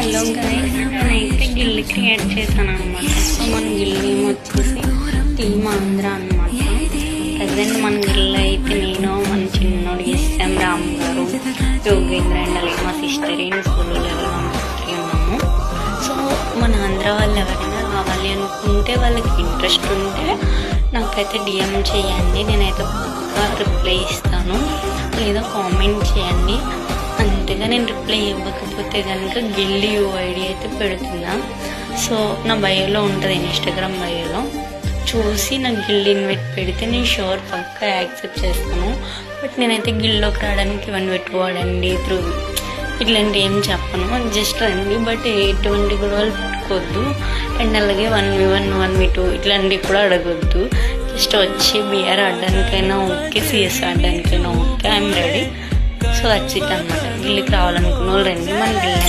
Hello guys, నేనైతే గిల్లి create చేశాను అనమాట. సో మన గిల్లి వచ్చేసి టీమ్ ఆంధ్ర అనమాట. ప్రజెంట్ మన గిల్లి అయితే నేను, మన చిన్నోడు ఎస్ఎం రామ్ గారు, యోగేంద్ర అండ్ అలాగే మా సిస్టర్ స్కూల్లో ఉన్నాము. సో మన ఆంధ్ర వాళ్ళు ఎవరైనా రావాలి అనుకుంటే, వాళ్ళకి ఇంట్రెస్ట్ ఉంటే నాకైతే డిఎం చేయండి. నేనైతే పక్కా రిప్లై ఇస్తాను, లేదా కామెంట్ చేయండి. అంతేగా నేను రిప్లై ఇవ్వకపోతే కనుక గిల్లి యూఐడి అయితే పెడుతున్నా. సో నా బయోలో ఉంటుంది, ఇన్స్టాగ్రామ్ బయోలో చూసి నాకు గిల్లి ఇన్వైట్ పెడితే నేను షూర్ పక్కా యాక్సెప్ట్ చేస్తాను. బట్ నేనైతే గిల్లోకి రావడానికి ఇవన్నీ పెట్టుకోవడండి త్రూ ఇట్లాంటి ఏం చెప్పను, జస్ట్ రండి. బట్ ఎటువంటి గొడవలు పెట్టుకోవద్దు. అండ్ అలాగే 1v1 1v2 ఇట్లాంటివి కూడా అడగొద్దు. జస్ట్ వచ్చి బిఆర్ ఆడడానికైనా ఓకే, సిఎస్ ఆడడానికైనా okay, I'm ready. So that's it అనమాట. గిల్లికి రావాలనుకున్న వాళ్ళు రండి, మన గిల్లి